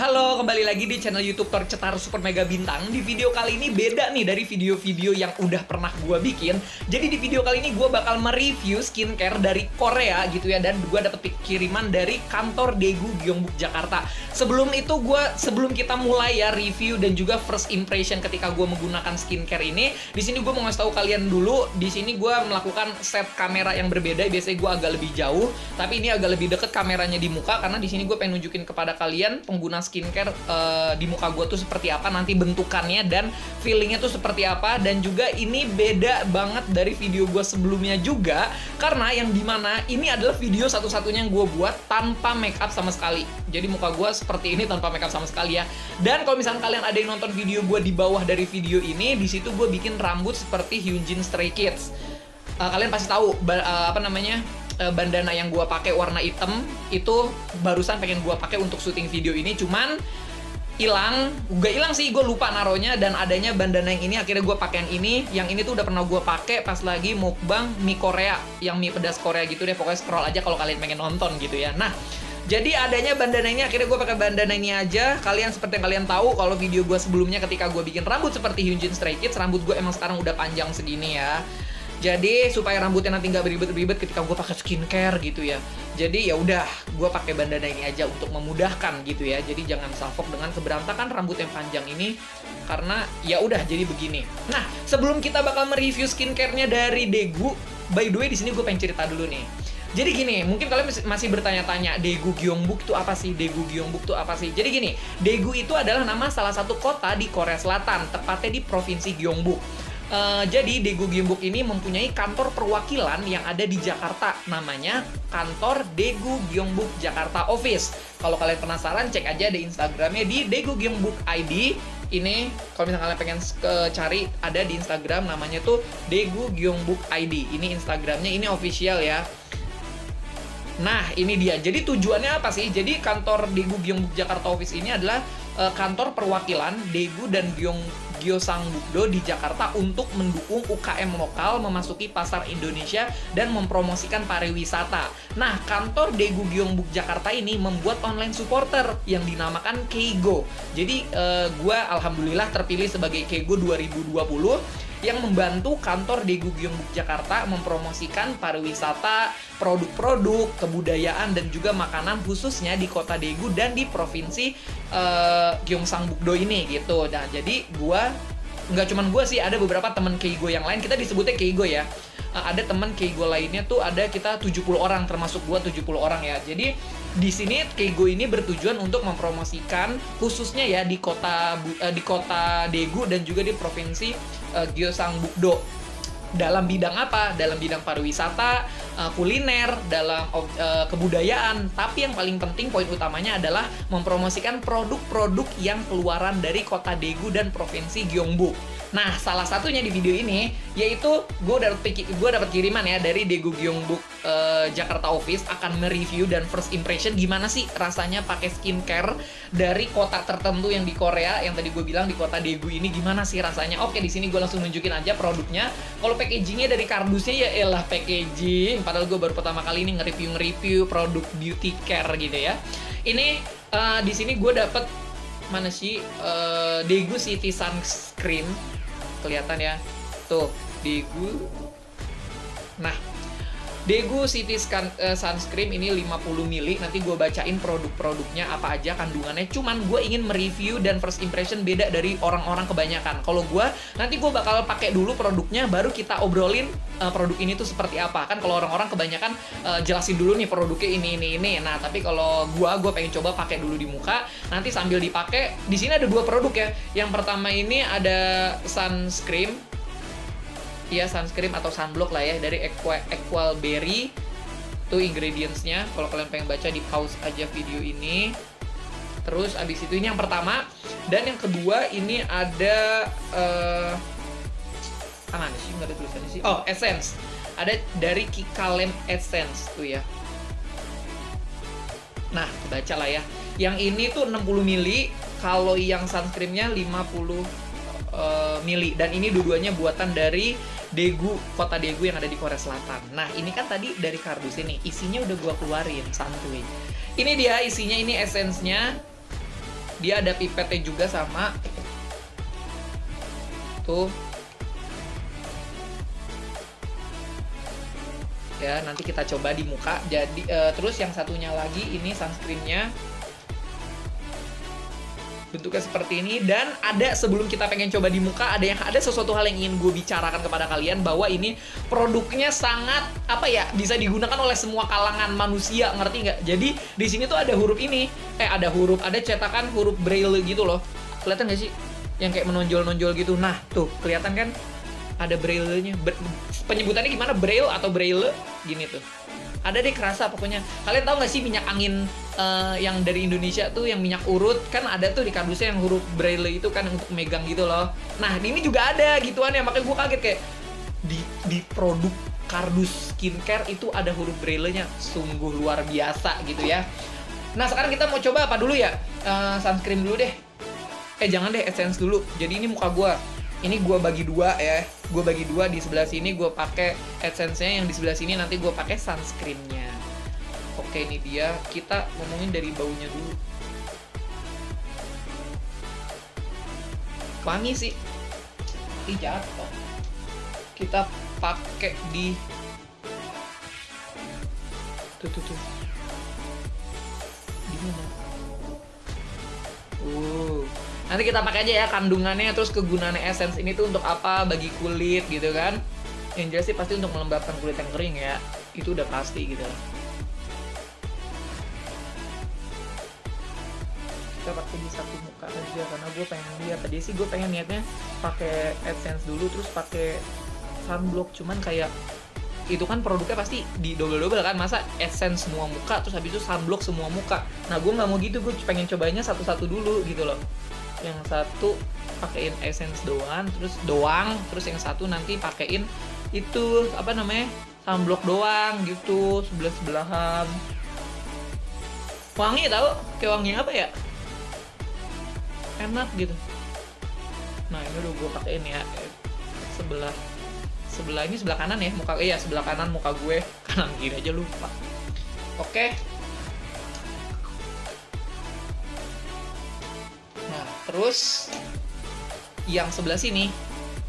Halo, kembali lagi di channel YouTube Tercetar Super Mega Bintang. Di video kali ini beda nih dari video-video yang udah pernah gue bikin. Jadi di video kali ini gue bakal mereview skincare dari Korea gitu ya. Dan gue dapet kiriman dari kantor Daegu Gyeongbuk Jakarta. Sebelum itu sebelum kita mulai ya review dan juga first impression ketika gue menggunakan skincare ini, di sini gue mau ngasih tahu kalian dulu. Di sini gue melakukan set kamera yang berbeda. Biasanya gue agak lebih jauh, tapi ini agak lebih deket kameranya di muka karena di sini gue pengen nunjukin kepada kalian pengguna skincare di muka gue tuh seperti apa, nanti bentukannya dan feelingnya tuh seperti apa. Dan juga ini beda banget dari video gue sebelumnya juga, karena yang dimana ini adalah video satu-satunya yang gue buat tanpa make up sama sekali. Jadi muka gue seperti ini tanpa make up sama sekali ya. Dan kalau misalnya kalian ada yang nonton video gue di bawah dari video ini, di situ gue bikin rambut seperti Hyunjin Stray Kids. Kalian pasti tahu bandana yang gua pakai warna hitam itu barusan pengen gua pakai untuk syuting video ini, cuman gak hilang sih, gue lupa naruhnya. Dan adanya bandana yang ini, akhirnya gue pakai yang ini tuh udah pernah gue pakai pas lagi mukbang mie Korea, yang mie pedas Korea gitu deh. Pokoknya scroll aja kalau kalian pengen nonton gitu ya. Nah, jadi adanya bandana ini, akhirnya gue pakai bandana ini aja. Kalian seperti yang kalian tahu kalau video gue sebelumnya ketika gue bikin rambut seperti Hyunjin Stray Kids, rambut gue emang sekarang udah panjang segini ya. Jadi supaya rambutnya nanti nggak beribet-ribet ketika gue pakai skincare gitu ya. Jadi ya udah, gue pakai bandana ini aja untuk memudahkan gitu ya. Jadi jangan salfok dengan keberantakan rambut yang panjang ini, karena ya udah jadi begini. Nah, sebelum kita bakal mereview skincare-nya dari Daegu, by the way di sini gue pengen cerita dulu nih. Jadi gini, mungkin kalian masih bertanya-tanya, Daegu Gyeongbuk itu apa sih? Daegu Gyeongbuk itu apa sih? Jadi gini, Daegu itu adalah nama salah satu kota di Korea Selatan, tepatnya di Provinsi Gyeongbuk. Jadi Daegu Gyeongbuk ini mempunyai kantor perwakilan yang ada di Jakarta, namanya kantor Daegu Gyeongbuk Jakarta Office. Kalau kalian penasaran, cek aja di Instagramnya di Daegu Gyeongbuk ID. Ini kalau misalnya kalian pengen cari, ada di Instagram namanya tuh Daegu Gyeongbuk ID. Ini Instagramnya, ini official ya. Nah, ini dia. Jadi tujuannya apa sih? Jadi kantor Daegu Gyeongbuk Jakarta Office ini adalah kantor perwakilan Daegu dan Gyeosangbuk-do di Jakarta untuk mendukung UKM lokal memasuki pasar Indonesia dan mempromosikan pariwisata. Nah, kantor Daegu Gyeongbuk Jakarta ini membuat online supporter yang dinamakan Keigo. Jadi, gue alhamdulillah terpilih sebagai Keigo 2020 yang membantu kantor Daegu Gyeongbuk Jakarta mempromosikan pariwisata, produk-produk, kebudayaan, dan juga makanan khususnya di kota Daegu dan di provinsi Gyeongsangbuk-do ini gitu. Nah, jadi nggak cuman gue sih, ada beberapa teman Keigo yang lain, kita disebutnya Keigo ya. Ada teman Keigo lainnya tuh, ada kita 70 orang, termasuk gue 70 orang ya. Jadi di sini Keigo ini bertujuan untuk mempromosikan khususnya ya di kota Daegu dan juga di provinsi Gyeosangbuk-do. Dalam bidang apa? Dalam bidang pariwisata, kuliner, dalam kebudayaan. Tapi yang paling penting, poin utamanya adalah mempromosikan produk-produk yang keluaran dari kota Daegu dan provinsi Gyeongbuk. Nah, salah satunya di video ini yaitu gue dapat kiriman ya dari Daegu Gyeongbuk Jakarta Office, akan mereview dan first impression gimana sih rasanya pakai skincare dari kota tertentu yang di Korea, yang tadi gue bilang di kota Daegu ini, gimana sih rasanya. Oke, di sini gue langsung nunjukin aja produknya. Kalau packagingnya dari kardusnya, ya elah packaging, padahal gue baru pertama kali ini nge-review produk beauty care gitu ya. Ini di sini gue dapet mana sih Daegu City Sunscreen, kelihatan ya tuh Daegu. Nah, Daegu City Sunscreen ini 50 ml. Nanti gue bacain produk-produknya apa aja kandungannya. Cuman gue ingin mereview dan first impression beda dari orang-orang kebanyakan. Kalau gue nanti gue bakal pakai dulu produknya, baru kita obrolin produk ini tuh seperti apa. Kan kalau orang-orang kebanyakan jelasin dulu nih produknya ini. Nah, tapi kalau gue pengen coba pakai dulu di muka. Nanti sambil dipakai, di sini ada dua produk ya. Yang pertama ini ada sunscreen. Ya, sunscreen atau sunblock lah ya, dari Equal Berry. Itu ingredientsnya, kalau kalian pengen baca di pause aja video ini. Terus abis itu ini yang pertama. Dan yang kedua ini ada mana sih, nggak ada tulisannya sih. Oh, Essence. Ada dari Kikalam Essence tuh ya. Nah, baca lah ya. Yang ini tuh 60 ml, kalau yang sunscreennya 50 mili. Dan ini dua-duanya buatan dari Daegu, kota Daegu yang ada di Korea Selatan. Nah, ini kan tadi dari kardus ini, isinya udah gua keluarin, santuy. Ini dia isinya, ini esensnya. Dia ada pipetnya juga sama. Tuh. Ya, nanti kita coba di muka. Jadi terus yang satunya lagi ini sunscreennya. Bentuknya seperti ini, dan ada sebelum kita pengen coba di muka, ada sesuatu hal yang ingin gue bicarakan kepada kalian, bahwa ini produknya sangat apa ya, bisa digunakan oleh semua kalangan manusia, ngerti nggak? Jadi di sini tuh ada huruf ini, ada cetakan huruf braille gitu loh, kelihatan nggak sih? Yang kayak menonjol-nonjol gitu. Nah tuh kelihatan kan ada braille-nya. Penyebutannya gimana, braille atau braille gini tuh. Ada deh, kerasa pokoknya. Kalian tahu nggak sih minyak angin yang dari Indonesia tuh, yang minyak urut kan ada tuh di kardusnya yang huruf braille itu kan untuk megang gitu loh. Nah ini juga ada gituan ya, makanya gue kaget kayak di produk kardus skincare itu ada huruf braille-nya, sungguh luar biasa gitu ya. Nah sekarang kita mau coba apa dulu ya? Sunscreen dulu deh. Jangan deh, essence dulu. Jadi ini muka gue. Ini gue bagi dua ya. Gue bagi dua, di sebelah sini gue pakai essence-nya, yang di sebelah sini nanti gue pakai sunscreen-nya. Oke, ini dia. Kita ngomongin dari baunya dulu. Wangi sih. Ih, jatuh. Kita pakai di tuh. Di mana? Nanti kita pakai aja ya kandungannya, terus kegunaannya essence ini tuh untuk apa, bagi kulit gitu kan. Yang jelas sih pasti untuk melembabkan kulit yang kering ya, itu udah pasti gitu. Kita pakai di satu muka aja karena gue pengen lihat. Tadi sih gue pengen niatnya pakai essence dulu terus pakai sunblock, cuman kayak itu kan produknya pasti di double-double kan, masa essence semua muka terus habis itu sunblock semua muka. Nah gue nggak mau gitu, gue pengen cobainnya satu-satu dulu gitu loh. Yang satu pakein essence doang, terus yang satu nanti pakein itu apa namanya, sunblock doang gitu, sebelahan. Wangi tau, kayak wangi apa ya, enak gitu. Nah ini udah gue pakein ya, sebelah ini sebelah kanan ya, sebelah kanan muka gue, kanan kiri aja lupa. Oke. Nah, terus yang sebelah sini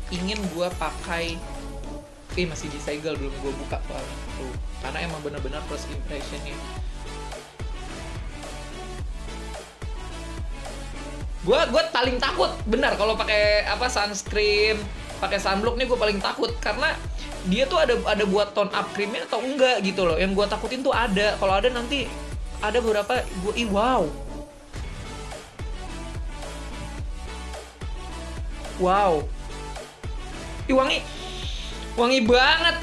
ingin gue pakai, masih disegel, belum gue buka soalnya tuh, karena emang bener-bener first impressionnya. Gue paling takut benar kalau pakai sunscreen, pakai sunblock nih, gue paling takut karena dia tuh ada buat tone up creamnya atau enggak gitu loh. Yang gue takutin tuh ada, kalau ada nanti ada beberapa gue wow, wangi banget,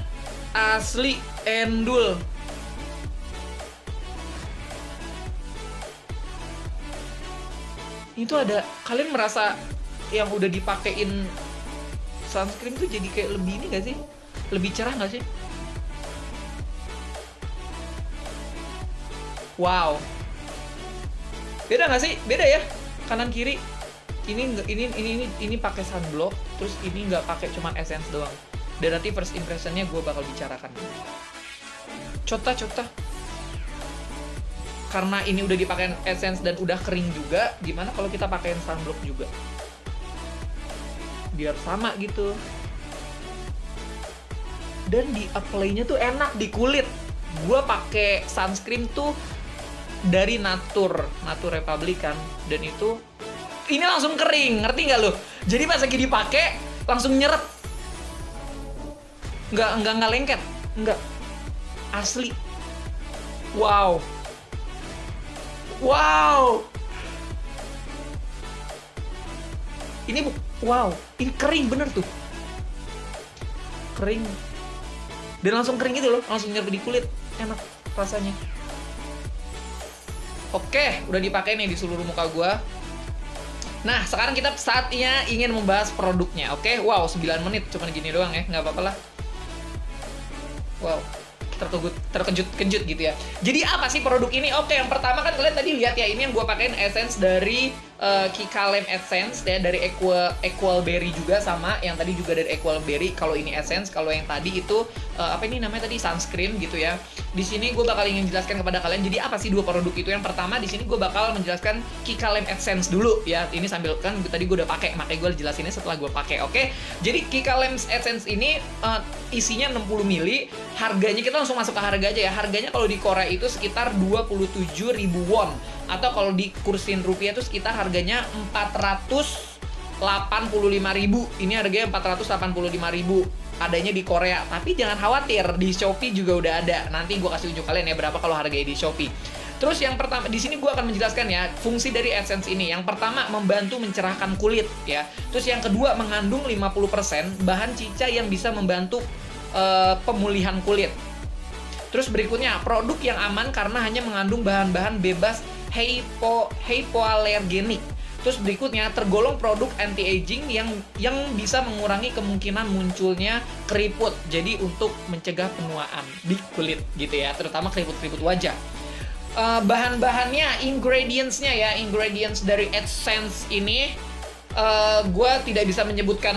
asli endul. Itu ada, kalian merasa yang udah dipakein sunscreen tuh jadi kayak lebih ini gak sih? Lebih cerah gak sih? Wow. Beda gak sih? Beda ya? Kanan kiri. Ini pakai sunblock, terus ini nggak pakai cuma essence doang. Dan nanti first impressionnya gue bakal bicarakan. Cota. Karena ini udah dipakai essence dan udah kering juga, gimana kalau kita pakein sunblock juga? Biar sama gitu. Dan di apply-nya tuh enak di kulit. Gue pakai sunscreen tuh dari Nature Republic kan, dan itu ini langsung kering, ngerti nggak lo? Jadi pas lagi dipakai langsung nyeret, nggak lengket, nggak, asli. Wow. Ini ini kering bener tuh, kering dan langsung kering gitu loh, langsung nyerap di kulit, enak rasanya. Oke, udah dipakai nih di seluruh muka gua. Nah, sekarang kita saatnya ingin membahas produknya, oke? Wow, 9 menit, cuma gini doang ya, nggak apa-apa lah. Wow, terkejut gitu ya. Jadi apa sih produk ini? Oke, yang pertama kan kalian tadi lihat ya, ini yang gua pakein essence dari Kikalem Essence ya dari Equal Berry juga, sama yang tadi juga dari Equal Berry. Kalau ini essence, kalau yang tadi itu apa ini namanya tadi, sunscreen gitu ya. Di sini gue bakal ingin jelaskan kepada kalian jadi apa sih dua produk itu. Yang pertama di sini gue bakal menjelaskan Kikalem Essence dulu ya. Ini sambil kan tadi gue udah pakai, makanya gue jelasinnya setelah gue pakai. Oke. Jadi Kikalem Essence ini isinya 60 ml. Harganya kita langsung masuk ke harga aja ya. Harganya kalau di Korea itu sekitar 27.000 won, atau kalau dikursin rupiah itu sekitar harganya 485.000. Ini harganya 485.000 adanya di Korea. Tapi jangan khawatir, di Shopee juga udah ada. Nanti gue kasih unjuk kalian ya berapa kalau harganya di Shopee. Terus yang pertama di sini gue akan menjelaskan ya fungsi dari essence ini. Yang pertama membantu mencerahkan kulit ya. Terus yang kedua mengandung 50% bahan cica yang bisa membantu pemulihan kulit. Terus berikutnya produk yang aman karena hanya mengandung bahan-bahan bebas hypoallergenik. Terus berikutnya tergolong produk anti-aging yang bisa mengurangi kemungkinan munculnya keriput. Jadi untuk mencegah penuaan di kulit gitu ya, terutama keriput-keriput wajah. Bahan-bahannya, ingredients-nya ya, ingredients dari Essence ini gue tidak bisa menyebutkan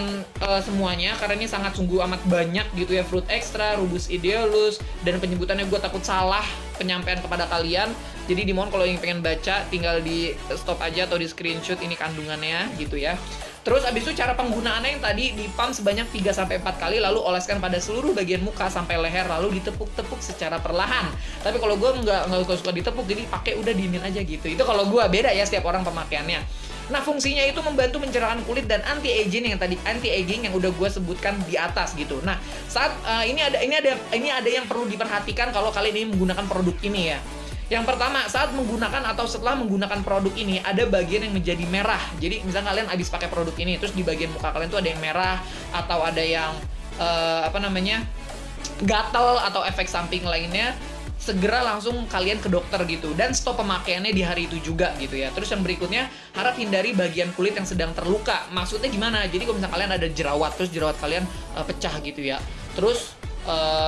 semuanya karena ini sangat sungguh amat banyak gitu ya. Fruit extra, rubus ideolus, dan penyebutannya gue takut salah penyampaian kepada kalian. Jadi dimohon kalau yang pengen baca tinggal di stop aja atau di screenshot ini kandungannya gitu ya. Terus abis itu cara penggunaannya yang tadi dipam sebanyak 3-4 kali, lalu oleskan pada seluruh bagian muka sampai leher, lalu ditepuk-tepuk secara perlahan. Tapi kalau gue nggak suka ditepuk, jadi pakai udah diemin aja gitu. Itu kalau gue, beda ya setiap orang pemakaiannya. Nah fungsinya itu membantu mencerahkan kulit dan anti-aging yang tadi, anti-aging yang udah gue sebutkan di atas gitu. Nah saat ini ada yang perlu diperhatikan kalau kalian ini menggunakan produk ini ya. Yang pertama, saat menggunakan atau setelah menggunakan produk ini, ada bagian yang menjadi merah. Jadi misalnya kalian habis pakai produk ini, terus di bagian muka kalian tuh ada yang merah, atau ada yang gatal atau efek samping lainnya, segera langsung kalian ke dokter gitu. Dan stop pemakaiannya di hari itu juga gitu ya. Terus yang berikutnya, harap hindari bagian kulit yang sedang terluka. Maksudnya gimana? Jadi kalau misalnya kalian ada jerawat, terus jerawat kalian pecah gitu ya. Terus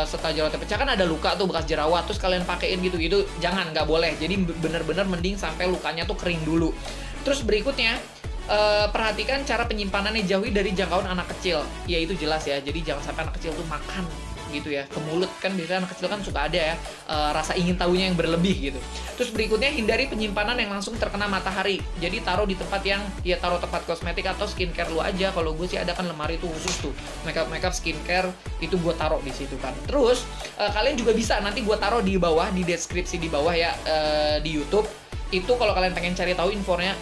setelah jerawatnya pecah kan ada luka tuh bekas jerawat, terus kalian pakein gitu, itu jangan, nggak boleh. Jadi bener-bener mending sampai lukanya tuh kering dulu. Terus berikutnya perhatikan cara penyimpanannya, jauhi dari jangkauan anak kecil. Ya itu jelas ya, jadi jangan sampai anak kecil tuh makan gitu ya ke mulut, kan biasanya anak kecil kan suka ada ya rasa ingin tahunya yang berlebih gitu. Terus berikutnya hindari penyimpanan yang langsung terkena matahari, jadi taruh di tempat yang ya taruh tempat kosmetik atau skincare lu aja. Kalau gue sih ada kan lemari tuh khusus tuh makeup skincare, itu gue taruh di situ kan. Terus kalian juga bisa, nanti gue taruh di bawah di deskripsi di bawah ya di YouTube. Itu kalau kalian pengen cari tahu infonya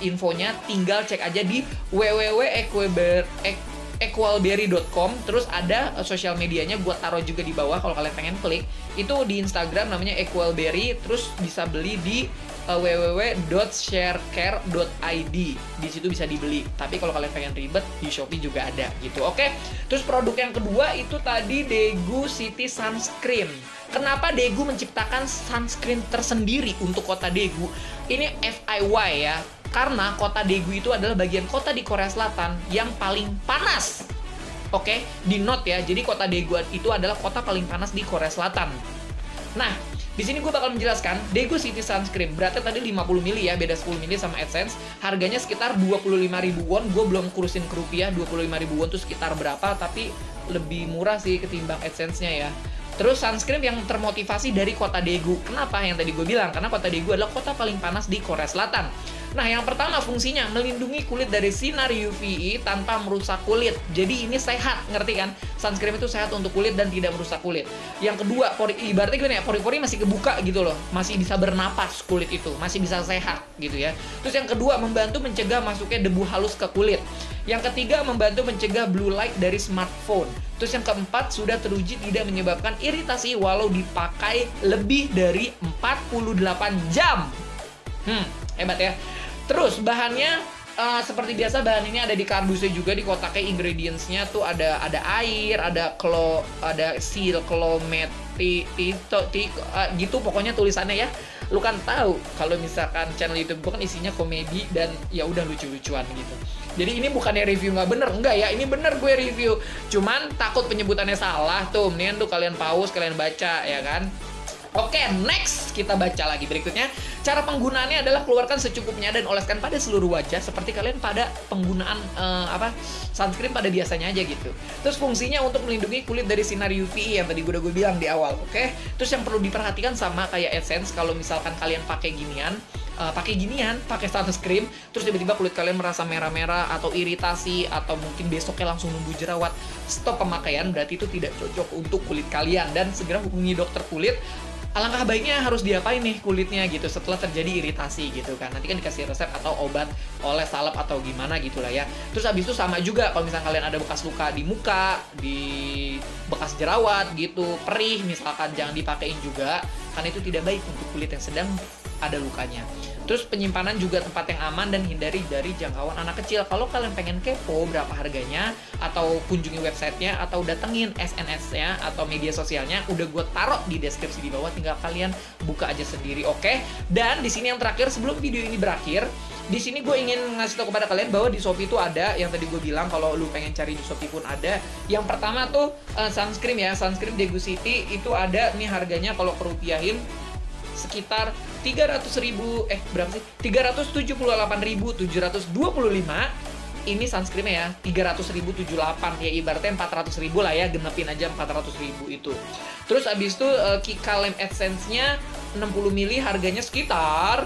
tinggal cek aja di www.equalberry.com. Terus ada sosial medianya gue taruh juga di bawah kalau kalian pengen klik. Itu di Instagram namanya Equalberry. Terus bisa beli di www.sharecare.id. Di situ bisa dibeli. Tapi kalau kalian pengen ribet, di Shopee juga ada gitu. Oke. Terus produk yang kedua itu tadi Daegu City Sunscreen. Kenapa Daegu menciptakan sunscreen tersendiri untuk kota Daegu? Ini FYI ya. Karena kota Daegu itu adalah bagian kota di Korea Selatan yang paling panas. Oke, di note ya. Jadi kota Daegu itu adalah kota paling panas di Korea Selatan. Nah, di sini gue bakal menjelaskan Daegu City Sunscreen. Beratnya tadi 50 ml ya, beda 10 ml sama Essence. Harganya sekitar 25.000 won. Gue belum kurusin ke rupiah 25.000 won itu sekitar berapa, tapi lebih murah sih ketimbang Essence-nya ya. Terus sunscreen yang termotivasi dari kota Daegu. Kenapa? Yang tadi gue bilang, karena kota Daegu adalah kota paling panas di Korea Selatan. Nah, yang pertama fungsinya melindungi kulit dari sinar UVE tanpa merusak kulit. Jadi ini sehat, ngerti kan? Sunscreen itu sehat untuk kulit dan tidak merusak kulit. Yang kedua, ibaratnya gimana ya? Pori-pori masih kebuka gitu loh. Masih bisa bernapas kulit itu, masih bisa sehat gitu ya. Terus yang kedua, membantu mencegah masuknya debu halus ke kulit. Yang ketiga, membantu mencegah blue light dari smartphone. Terus yang keempat, sudah teruji tidak menyebabkan iritasi walau dipakai lebih dari 48 jam. Hebat ya. Terus bahannya seperti biasa, bahan ini ada di kardusnya juga, di kotaknya ingredients-nya tuh ada air, ada gitu pokoknya tulisannya ya. Lu kan tahu kalau misalkan channel YouTube gue kan isinya komedi dan ya udah lucu-lucuan gitu. Jadi ini bukannya review nggak bener, enggak ya, ini bener gue review. Cuman takut penyebutannya salah tuh, mendingan tuh kalian pause, kalian baca ya kan. Oke, next kita baca lagi berikutnya. Cara penggunaannya adalah keluarkan secukupnya dan oleskan pada seluruh wajah seperti kalian pada penggunaan sunscreen pada biasanya aja gitu. Terus fungsinya untuk melindungi kulit dari sinar UVA yang tadi gue bilang di awal, oke? Terus yang perlu diperhatikan sama kayak Essence, kalau misalkan kalian pakai ginian, pakai sunscreen, terus tiba-tiba kulit kalian merasa merah-merah atau iritasi atau mungkin besoknya langsung numbuh jerawat, stop pemakaian, berarti itu tidak cocok untuk kulit kalian dan segera hubungi dokter kulit. Alangkah baiknya harus diapain nih kulitnya gitu setelah terjadi iritasi gitu kan. Nanti kan dikasih resep atau obat oleh salep atau gimana gitu lah ya. Terus habis itu sama juga kalau misalnya kalian ada bekas luka di muka, di bekas jerawat gitu, perih misalkan, jangan dipakein juga karena itu tidak baik untuk kulit yang sedang ada lukanya. Terus penyimpanan juga tempat yang aman dan hindari dari jangkauan anak kecil. Kalau kalian pengen kepo berapa harganya, atau kunjungi websitenya, atau datengin SNS-nya atau media sosialnya, udah gue taruh di deskripsi di bawah, tinggal kalian buka aja sendiri, oke? Dan di sini yang terakhir sebelum video ini berakhir, di sini gue ingin ngasih tahu kepada kalian bahwa di Shopee itu ada yang tadi gue bilang kalau lu pengen cari di Shopee pun ada. Yang pertama tuh sunscreen ya, sunscreen Daegu City itu ada nih harganya kalau kerupiahin sekitar 378.725. Ini sunscreennya ya 300.078 ya, ibaratnya 400.000 lah ya, genepin aja 400.000 itu. Terus abis itu Kika Lem Essence-nya 60 ml harganya sekitar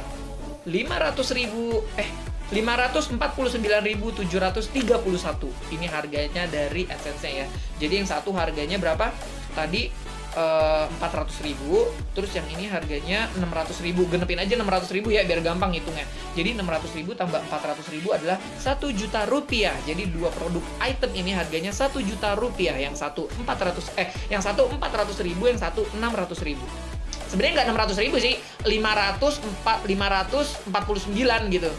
549.731. Ini harganya dari Essence-nya ya. Jadi yang satu harganya berapa? Tadi 400.000, terus yang ini harganya 600.000, genepin aja 600.000 ya biar gampang hitungnya. Jadi 600.000 tambah 400.000 adalah 1 juta rupiah. Jadi dua produk item ini harganya 1 juta rupiah. Yang satu 400.000, yang satu 600.000 Sebenarnya nggak 600.000 sih, 549 gitu.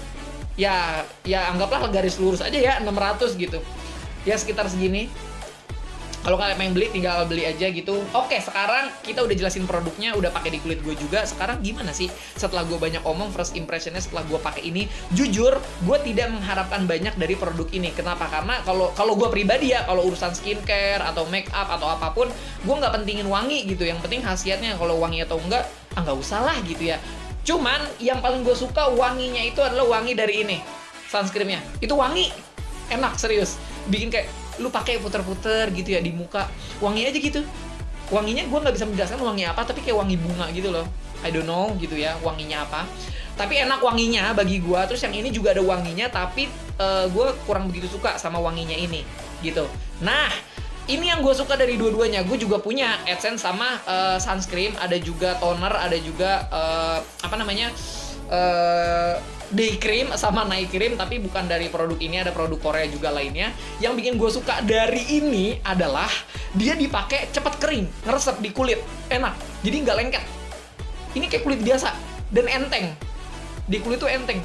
Ya anggaplah garis lurus aja ya 600 gitu. Ya sekitar segini. Kalau kalian pengen beli, tinggal beli aja gitu. Oke, sekarang kita udah jelasin produknya, udah pakai di kulit gue juga. Sekarang gimana sih setelah gue banyak omong, first impressionnya setelah gue pakai ini? Jujur, gue tidak mengharapkan banyak dari produk ini. Kenapa? Karena kalau gue pribadi ya, kalau urusan skincare atau make up atau apapun, gue nggak pentingin wangi gitu. Yang penting khasiatnya, kalau wangi atau enggak, nggak usah lah gitu ya. Cuman yang paling gue suka wanginya itu adalah wangi dari ini, sunscreennya. Itu wangi, enak serius. Bikin kayak lu pakai puter-puter gitu ya di muka, wangi aja gitu. Wanginya gue nggak bisa menjelaskan wangi apa, tapi kayak wangi bunga gitu loh. I don't know gitu ya wanginya apa, tapi enak wanginya bagi gue. Terus yang ini juga ada wanginya, tapi gue kurang begitu suka sama wanginya ini gitu. Nah, ini yang gue suka dari dua-duanya. Gue juga punya Essence sama sunscreen, ada juga toner, ada juga day cream sama night cream, tapi bukan dari produk ini, ada produk Korea juga lainnya. Yang bikin gue suka dari ini adalah dia dipakai cepet kering, ngeresep di kulit, enak, jadi nggak lengket. Ini kayak kulit biasa dan enteng, di kulit tuh enteng.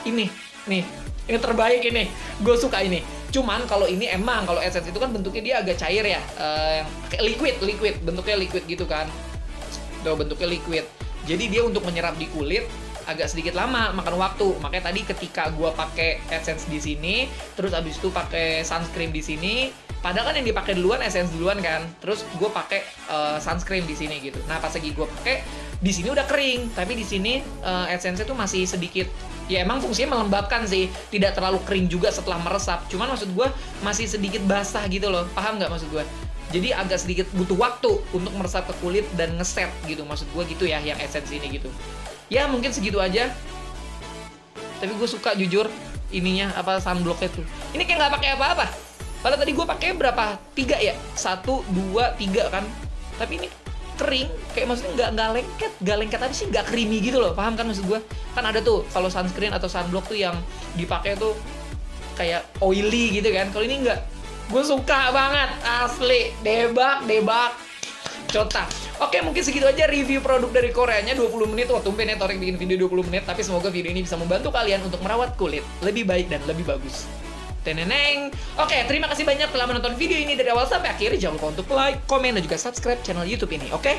Ini terbaik ini, gue suka ini. Cuman kalau ini emang, kalau Essence itu kan bentuknya dia agak cair ya, kayak liquid, bentuknya liquid gitu kan. Tuh bentuknya liquid. Jadi dia untuk menyerap di kulit agak sedikit lama, makan waktu. Makanya tadi ketika gue pakai Essence di sini, terus abis itu pakai sunscreen di sini, padahal kan yang dipakai duluan Essence duluan kan, terus gue pakai sunscreen di sini gitu. Nah pas lagi gue pakai di sini udah kering, tapi di sini Essence itu masih sedikit. Ya emang fungsinya melembabkan sih, tidak terlalu kering juga setelah meresap. Cuman maksud gue masih sedikit basah gitu loh, paham nggak maksud gue? Jadi agak sedikit butuh waktu untuk meresap ke kulit dan ngeset gitu, maksud gue gitu ya yang Essence ini gitu. Ya mungkin segitu aja. Tapi gue suka jujur ininya sunblocknya tuh. Ini kayak nggak pakai apa-apa. Padahal tadi gue pakai berapa? 3 ya? 1, 2, 3 kan. Tapi ini kering, kayak maksudnya nggak lengket tapi sih nggak creamy gitu loh. Paham kan maksud gue? Kan ada tuh kalau sunscreen atau sunblock tuh yang dipakai tuh kayak oily gitu kan. Kalau ini nggak. Gue suka banget, asli. Debak. Cota. Oke, mungkin segitu aja review produk dari Koreanya, 20 menit. Wah, tumben ya Torik bikin video 20 menit. Tapi semoga video ini bisa membantu kalian untuk merawat kulit lebih baik dan lebih bagus. Teneneng. Oke, terima kasih banyak telah menonton video ini dari awal sampai akhir. Jangan lupa untuk like, komen, dan juga subscribe channel YouTube ini, oke?